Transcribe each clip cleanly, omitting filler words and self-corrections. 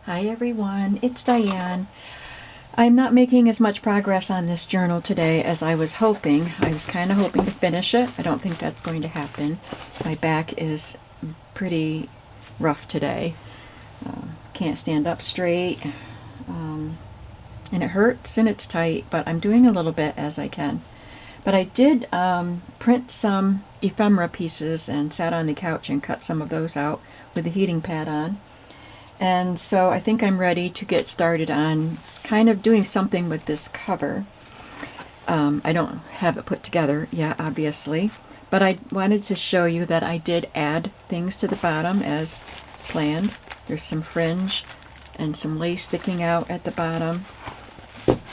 Hi everyone, it's Diane. I'm not making as much progress on this journal today as I was hoping. I was kind of hoping to finish it. I don't think that's going to happen. My back is pretty rough today. Can't stand up straight. And it hurts and it's tight, but I'm doing a little bit as I can. But I did print some ephemera pieces and sat on the couch and cut some of those out with the heating pad on. And so I think I'm ready to get started on kind of doing something with this cover. I don't have it put together yet, obviously, but I wanted to show you that I did add things to the bottom as planned. There's some fringe and some lace sticking out at the bottom,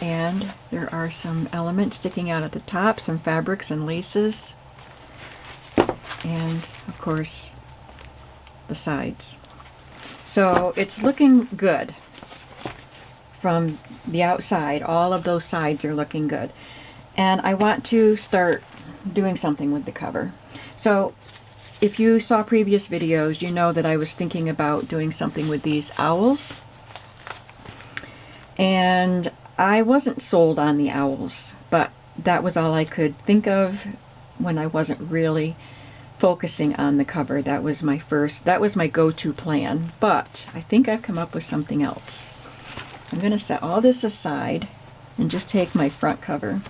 and there are some elements sticking out at the top, some fabrics and laces, and of course the sides. So it's looking good from the outside. All of those sides are looking good. And I want to start doing something with the cover. So if you saw previous videos, you know that I was thinking about doing something with these owls. And I wasn't sold on the owls, but that was all I could think of when I wasn't really focusing on the cover. That was my go-to plan, but I think I've come up with something else. So I'm going to set all this aside and just take my front cover.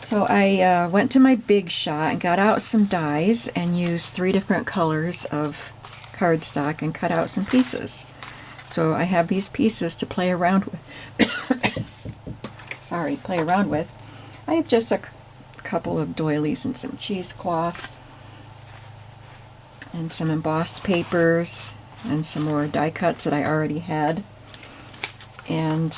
So I went to my Big Shot and got out some dies and used 3 different colors of cardstock and cut out some pieces. So I have these pieces to play around with. Sorry, play around with. I have just a couple of doilies and some cheesecloth and some embossed papers and some more die cuts that I already had, and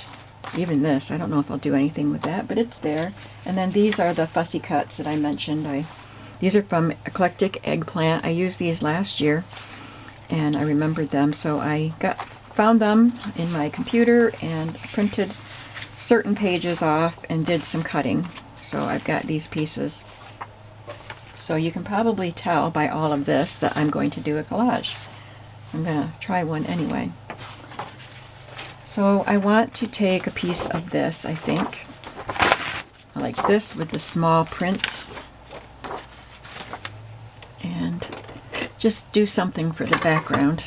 even this, I don't know if I'll do anything with that, but it's there. And then these are the fussy cuts that I mentioned. These are from Eclectic Eggplant. I used these last year and I remembered them, so I found them in my computer and printed certain pages off and did some cutting. So I've got these pieces. So you can probably tell by all of this that I'm going to do a collage. I'm going to try one anyway. So I want to take a piece of this, I think. I like this with the small print. And just do something for the background.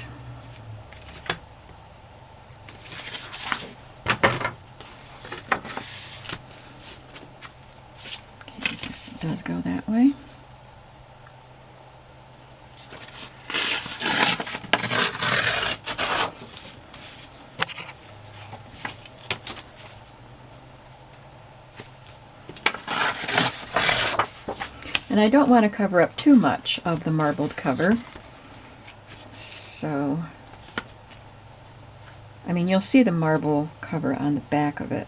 Does go that way. And I don't want to cover up too much of the marbled cover. So, I mean, you'll see the marble cover on the back of it.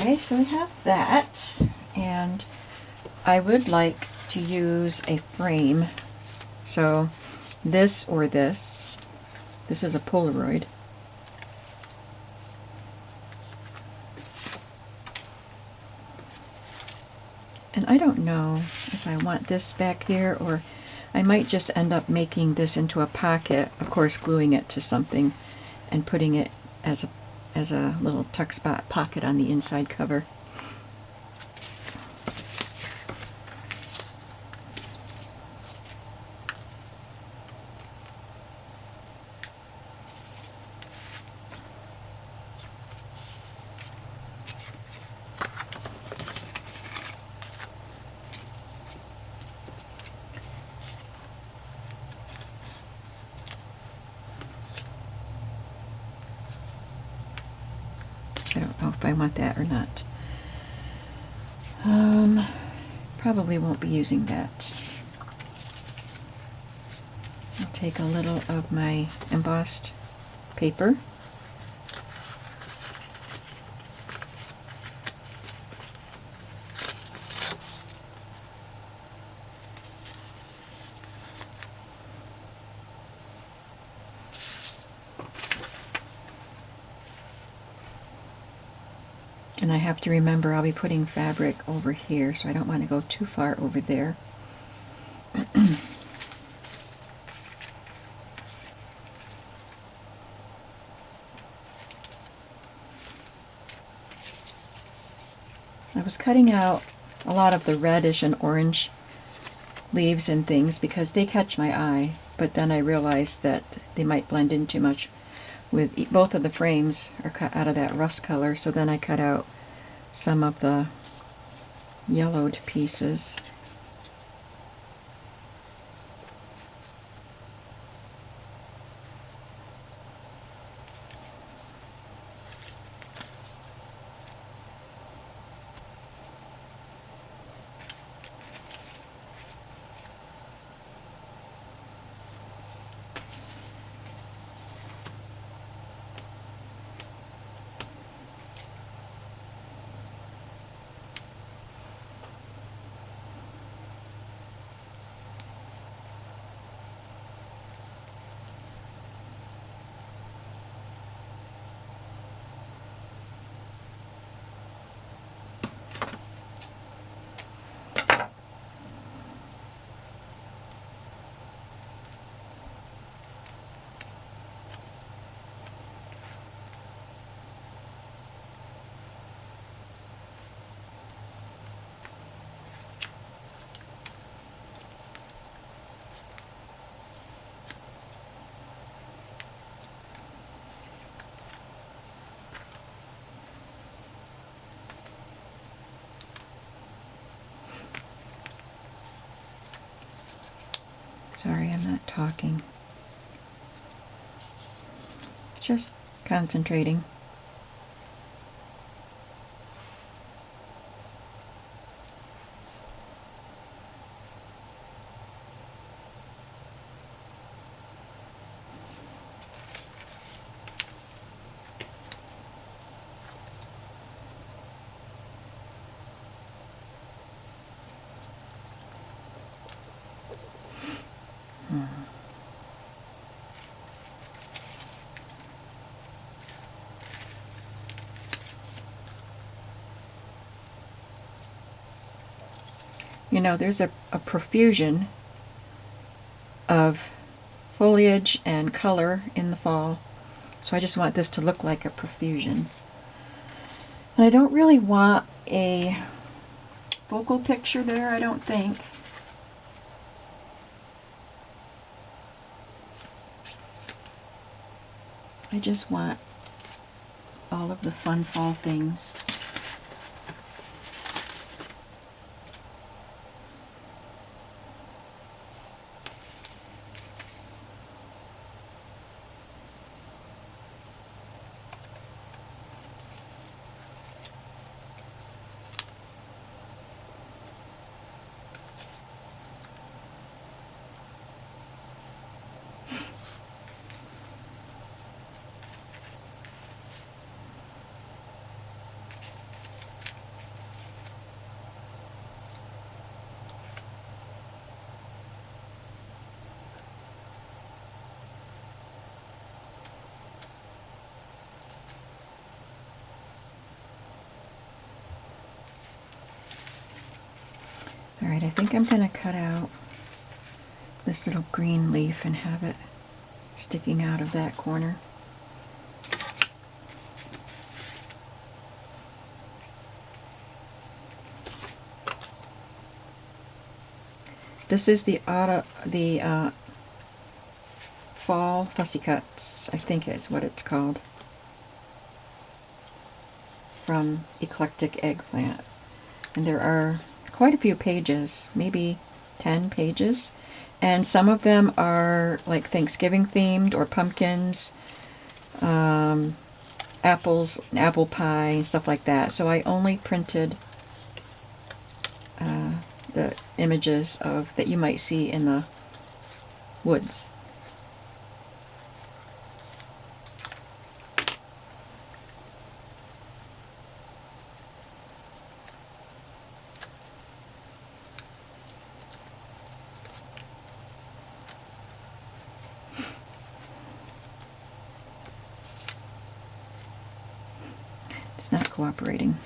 Okay, so we have that, and I would like to use a frame. So this or this. This is a Polaroid. And I don't know if I want this back here, or I might just end up making this into a pocket, of course gluing it to something and putting it as a little tuck spot pocket on the inside cover. I don't know if I want that or not. Probably won't be using that. I'll take a little of my embossed paper. And I have to remember I'll be putting fabric over here, so I don't want to go too far over there. I was cutting out a lot of the reddish and orange leaves and things because they catch my eye, but then I realized that they might blend in too much with both of the frames are cut out of that rust color, so then I cut out some of the yellowed pieces. Sorry, I'm not talking. Just concentrating. You know, there's a profusion of foliage and color in the fall, so I just want this to look like a profusion. And I don't really want a focal picture there, I don't think. I just want all of the fun fall things. Alright, I think I'm going to cut out this little green leaf and have it sticking out of that corner. This is the fall fussy cuts, I think is what it's called, from Eclectic Eggplant. And there are quite a few pages, maybe 10 pages, and some of them are like Thanksgiving themed or pumpkins, apples, apple pie, and stuff like that. So I only printed the images of that you might see in the woods. It's not cooperating.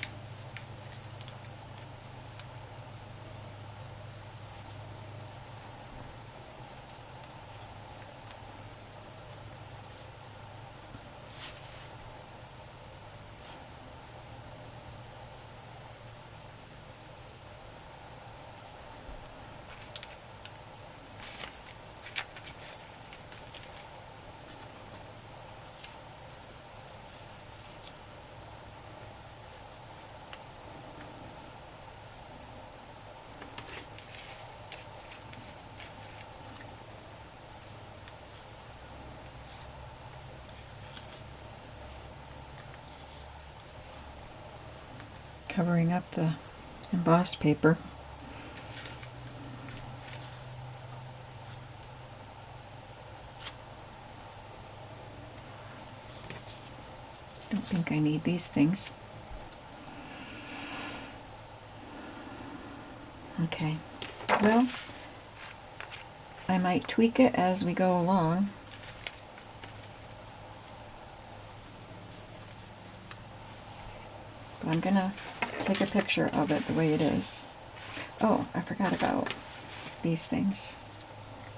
Covering up the embossed paper. Don't think I need these things. Okay, well, I might tweak it as we go along. But I'm gonna take a picture of it the way it is. Oh, I forgot about these things.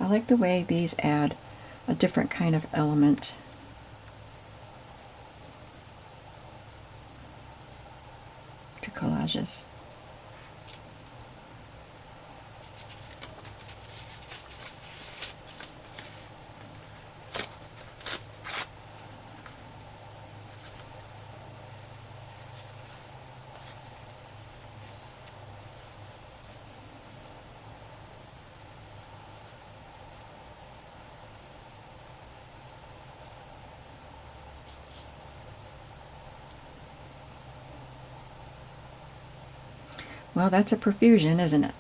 I like the way these add a different kind of element. To collages. Well, that's a profusion, isn't it?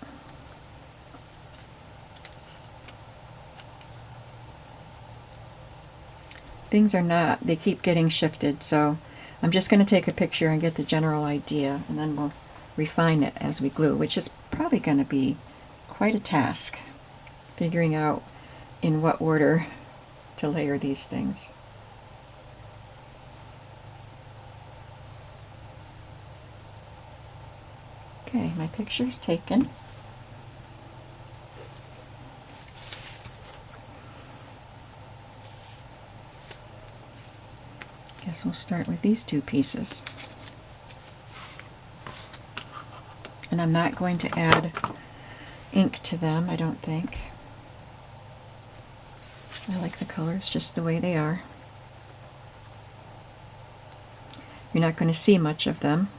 Things are not, they keep getting shifted, so I'm just going to take a picture and get the general idea, and then we'll refine it as we glue, which is probably going to be quite a task, figuring out in what order to layer these things. Okay, my picture's taken. Guess we'll start with these two pieces. And I'm not going to add ink to them, I don't think. I like the colors just the way they are. You're not going to see much of them.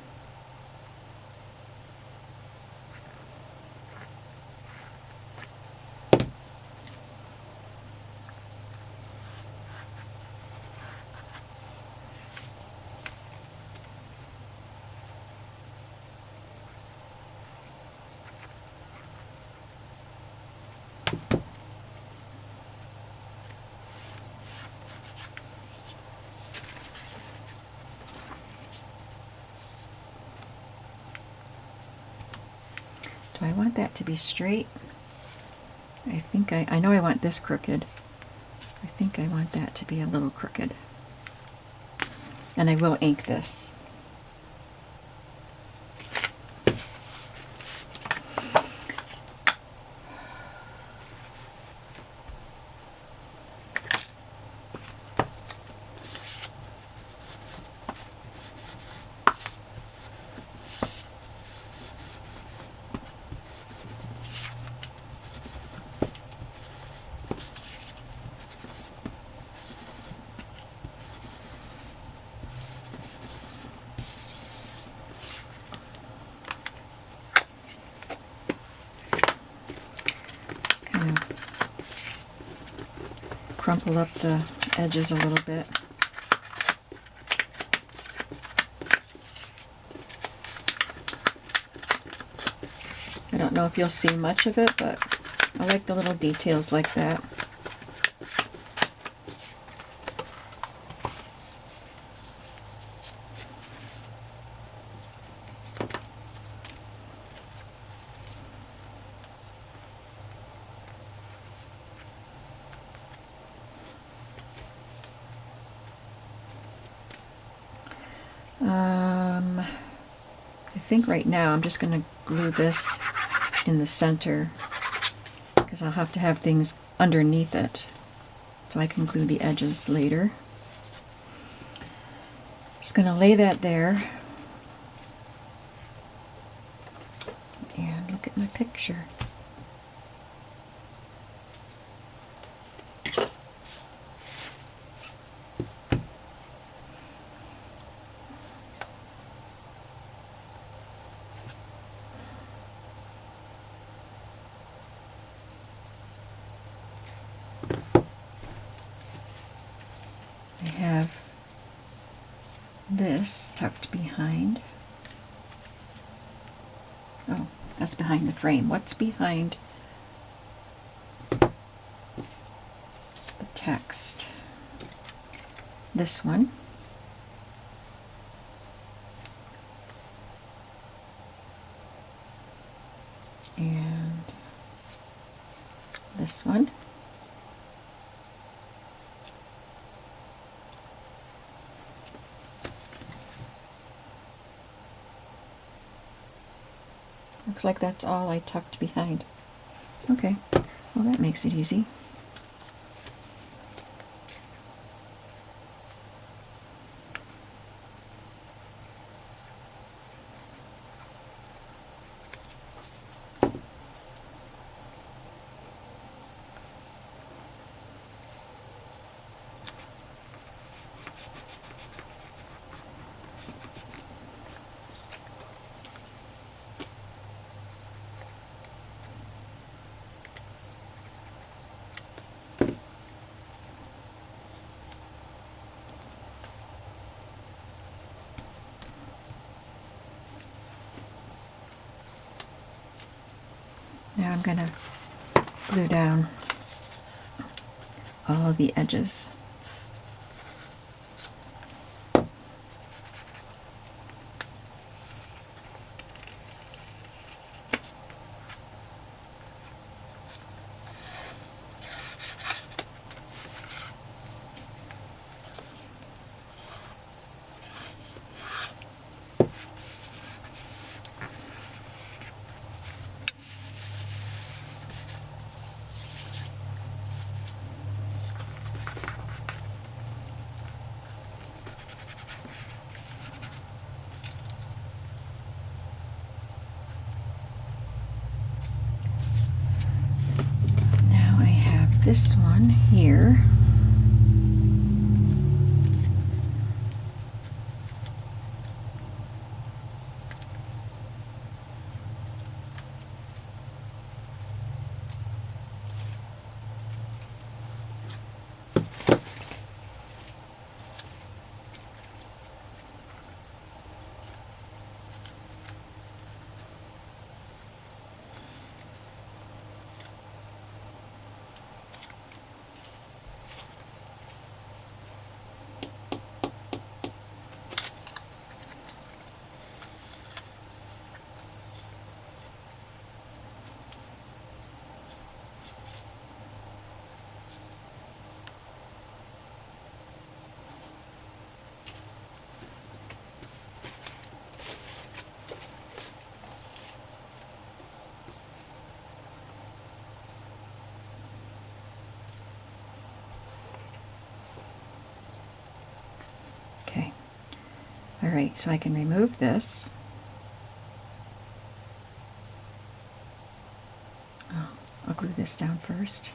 Do I want that to be straight? I think I know I want this crooked. I think I want that to be a little crooked. And I will ink this. Crumple up the edges a little bit. I don't know if you'll see much of it, but I like the little details like that. think right now I'm just going to glue this in the center because I'll have to have things underneath it so I can glue the edges later. Just going to lay that there and look at my picture. I have this tucked behind. Oh, that's behind the frame. What's behind the text? This one. And this one. Looks like that's all I tucked behind. Okay, well that makes it easy. Now I'm going to glue down all of the edges. This one here. Okay. All right, so I can remove this. Oh, I'll glue this down first.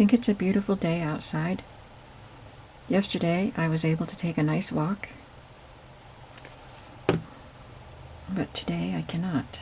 think it's a beautiful day outside. Yesterday I was able to take a nice walk, but today I cannot.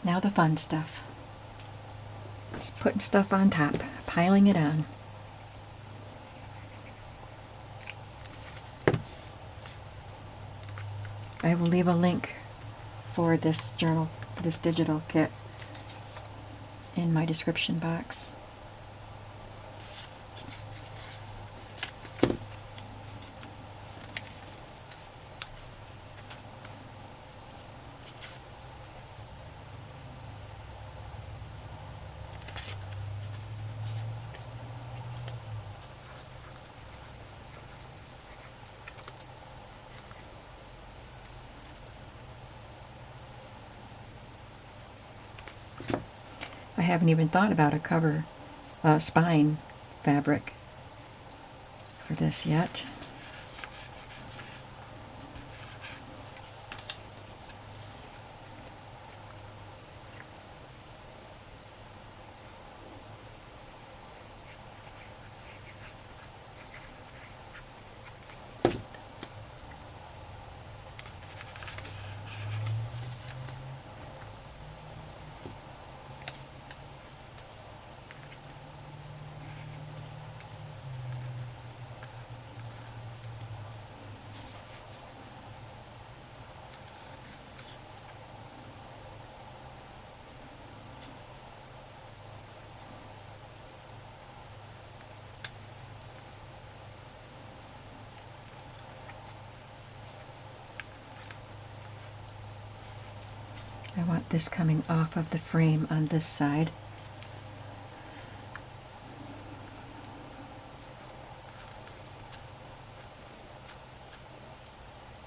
Now the fun stuff. Just putting stuff on top, piling it on. I will leave a link for this journal, this digital kit, in my description box. I haven't even thought about a cover spine fabric for this yet. I want this coming off of the frame on this side.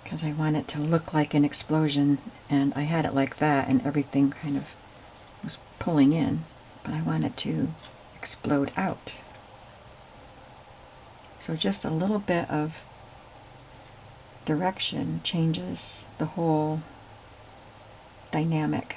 Because I want it to look like an explosion, and I had it like that and everything kind of was pulling in, but I want it to explode out. So just a little bit of direction changes the whole dynamic.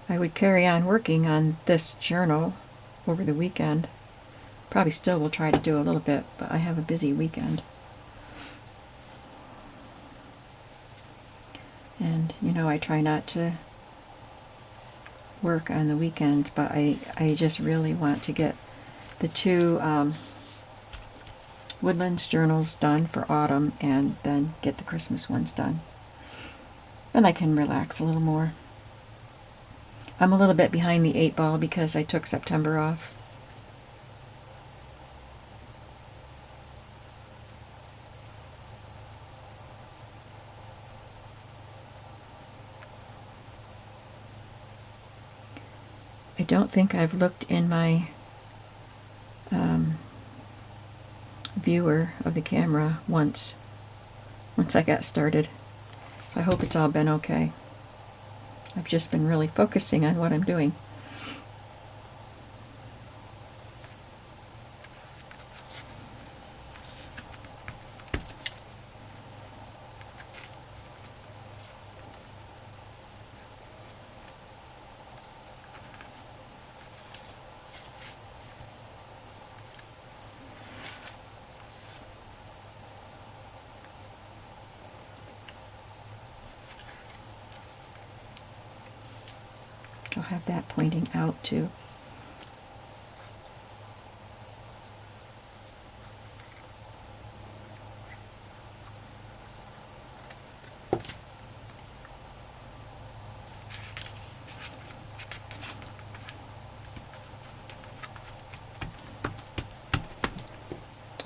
I would carry on working on this journal over the weekend. Probably still will try to do a little bit, but I have a busy weekend. And, you know, I try not to work on the weekends, but I just really want to get the two Woodlands journals done for autumn and then get the Christmas ones done. Then I can relax a little more. I'm a little bit behind the 8 ball because I took September off. I don't think I've looked in my viewer of the camera once I got started. I hope it's all been okay. I've just been really focusing on what I'm doing. have that pointing out too.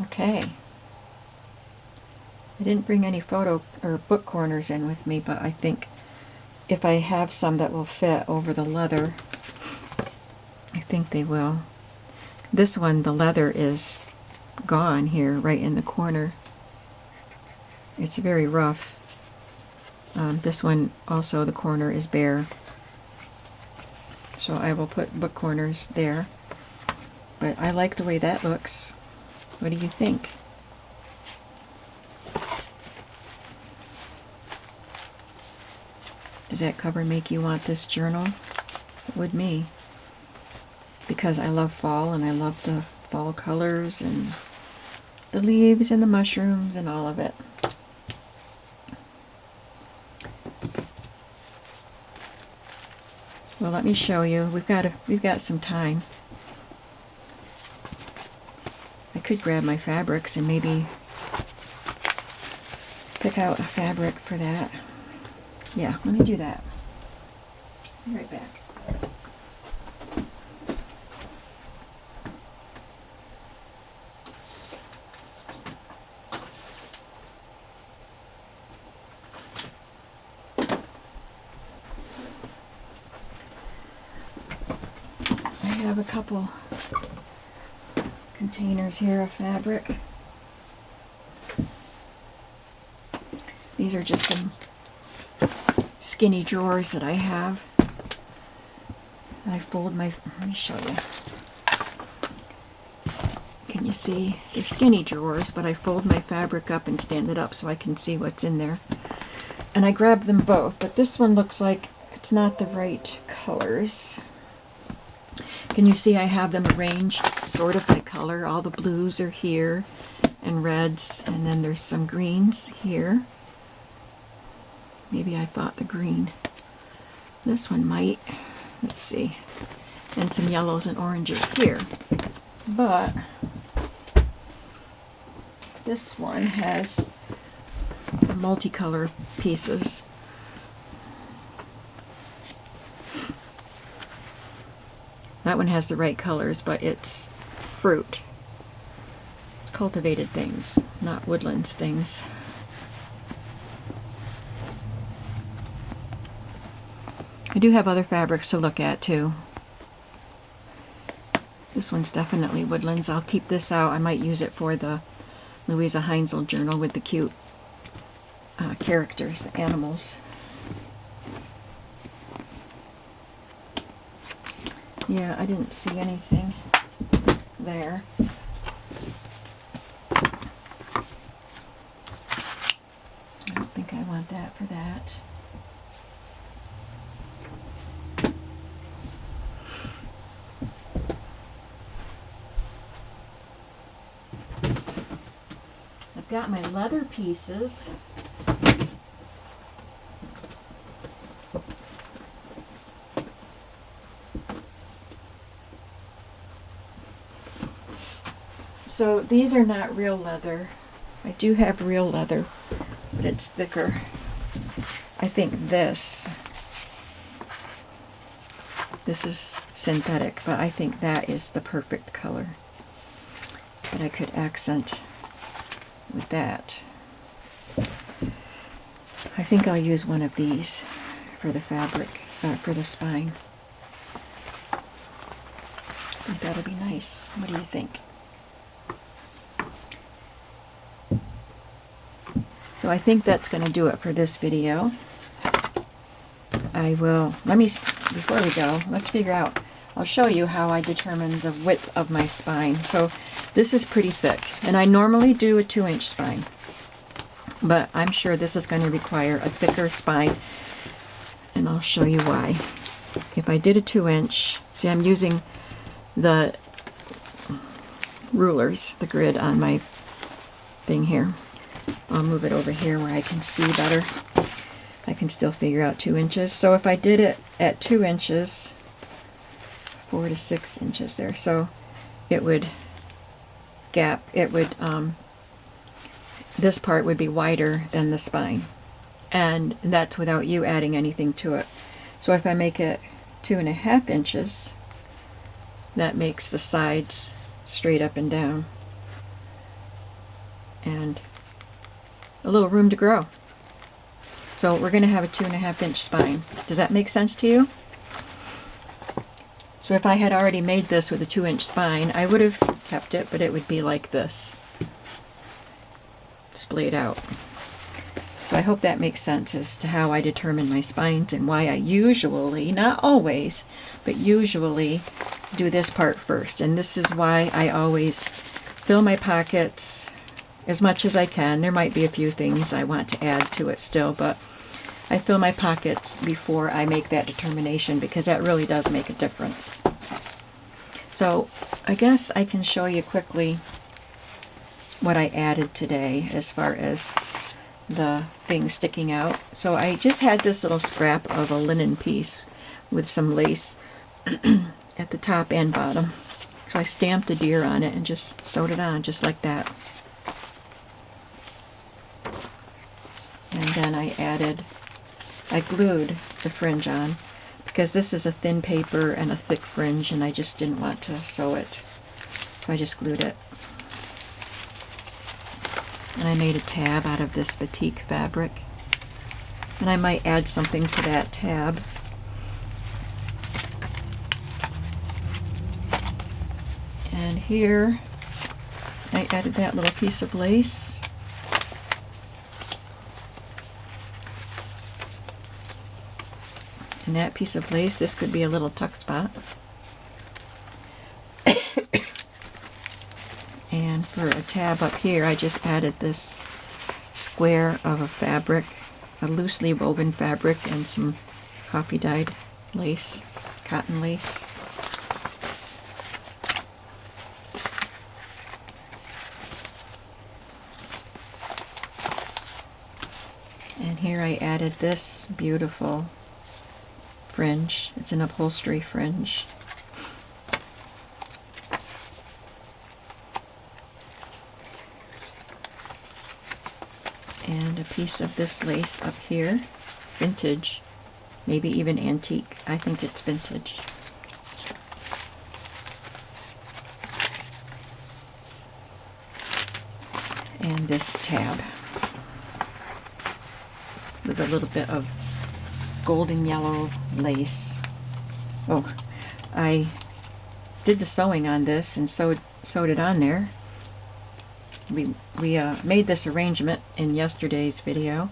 Okay. I didn't bring any photo or book corners in with me, but I think if I have some that will fit over the leather, I think they will. This one, the leather is gone here, right in the corner. It's very rough. This one also, the corner is bare. So I will put book corners there. But I like the way that looks. What do you think? Does that cover make you want this journal? It would me. Because I love fall and I love the fall colors and the leaves and the mushrooms and all of it. Well, let me show you. We've got some time. I could grab my fabrics and maybe pick out a fabric for that. Yeah, let me do that. Be right back. I have a couple containers here of fabric. These are just some skinny drawers that I have. I fold my, let me show you. Can you see? They're skinny drawers, but I fold my fabric up and stand it up so I can see what's in there. And I grab them both, but this one looks like it's not the right colors. Can you see I have them arranged sort of by color? All the blues are here and reds, and then there's some greens here. Maybe I thought the green. This one might. Let's see. And some yellows and oranges here. But this one has the multicolor pieces. That one has the right colors, but it's fruit. It's cultivated things, not woodlands things. I do have other fabrics to look at too. This one's definitely woodlands. I'll keep this out. I might use it for the Louisa Heinzel journal with the cute characters, the animals. Yeah, I didn't see anything there. I don't think I want that for that. I've got my leather pieces. So these are not real leather. I do have real leather, but it's thicker. I think this is synthetic, but I think that is the perfect color. But I could accent with that. I think I'll use one of these for the fabric, for the spine. I think that'll be nice. What do you think? So I think that's going to do it for this video. I will, before we go, let's figure out, I'll show you how I determine the width of my spine. So this is pretty thick, and I normally do a 2-inch spine, but I'm sure this is going to require a thicker spine, and I'll show you why. If I did a 2-inch, see, I'm using the rulers, the grid on my thing here. I'll move it over here where I can see better. I can still figure out 2 inches. So if I did it at 2 inches, 4 to 6 inches there. So it would gap, it would, this part would be wider than the spine. And that's without you adding anything to it. So if I make it 2.5 inches, that makes the sides straight up and down. And a little room to grow. So we're going to have a 2.5 inch spine. Does that make sense to you? So if I had already made this with a 2-inch spine, I would have kept it, but it would be like this, splayed out. So I hope that makes sense as to how I determine my spines and why I usually, not always, but usually do this part first. And this is why I always fill my pockets as much as I can. There might be a few things I want to add to it still, but I fill my pockets before I make that determination, because that really does make a difference. So I guess I can show you quickly what I added today as far as the thing sticking out. So I just had this little scrap of a linen piece with some lace at the top and bottom. So I stamped a deer on it and just sewed it on just like that. And then I glued the fringe on, because this is a thin paper and a thick fringe, and I just didn't want to sew it. So I just glued it. And I made a tab out of this batik fabric. And I might add something to that tab. And here I added that little piece of lace. And that piece of lace, this could be a little tuck spot. And for a tab up here, I just added this square of a fabric, a loosely woven fabric, and some coffee dyed lace, cotton lace. And here I added this beautiful fringe. It's an upholstery fringe. And a piece of this lace up here, vintage, maybe even antique. I think it's vintage. And this tab with a little bit of golden yellow lace. Oh, I did the sewing on this and sewed it on there. We made this arrangement in yesterday's video,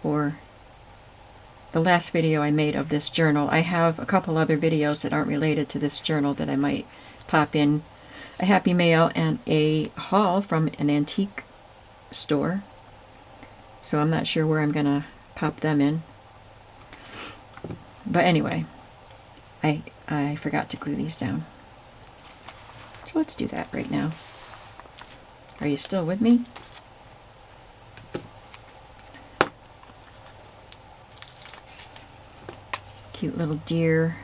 or the last video I made of this journal. I have a couple other videos that aren't related to this journal that I might pop in, a happy mail and a haul from an antique store. So I'm not sure where I'm gonna pop them in. But anyway, I forgot to glue these down. So let's do that right now. Are you still with me? Cute little deer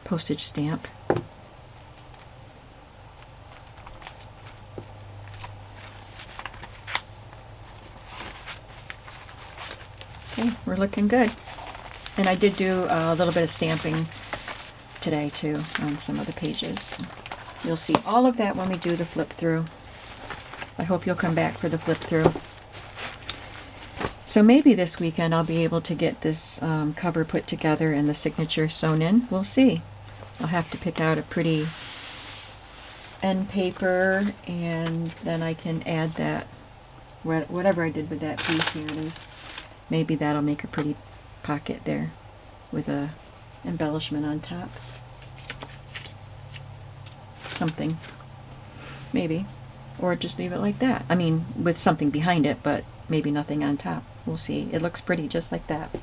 postage stamp. Okay, we're looking good. And I did do a little bit of stamping today too on some of the pages. You'll see all of that when we do the flip through. I hope you'll come back for the flip through. So maybe this weekend I'll be able to get this cover put together and the signature sewn in. We'll see. I'll have to pick out a pretty end paper, and then I can add that, whatever I did with that piece. Here it is. Maybe that'll make a pretty pocket there with a embellishment on top. Something. Maybe. Or just leave it like that. I mean, with something behind it, but maybe nothing on top. We'll see. It looks pretty just like that.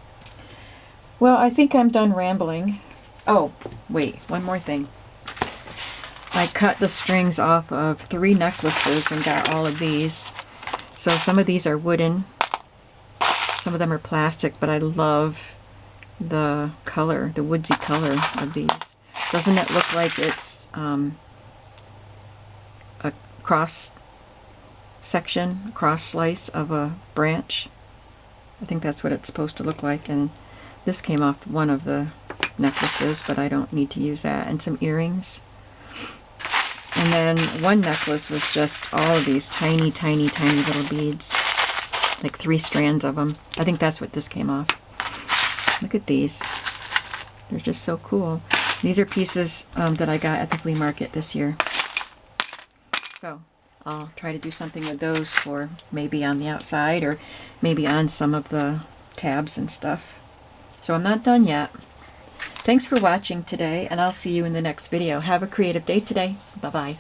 Well, I think I'm done rambling. Oh, wait, one more thing. I cut the strings off of 3 necklaces and got all of these. So some of these are wooden. Some of them are plastic, but I love the color, the woodsy color of these. Doesn't it look like it's a cross section, cross slice of a branch? I think that's what it's supposed to look like. And this came off one of the necklaces, but I don't need to use that. And some earrings. And then one necklace was just all of these tiny, tiny, tiny little beads. Like 3 strands of them. I think that's what this came off. Look at these. They're just so cool. These are pieces that I got at the flea market this year. So I'll try to do something with those for maybe on the outside or maybe on some of the tabs and stuff. So I'm not done yet. Thanks for watching today, and I'll see you in the next video. Have a creative day today. Bye-bye.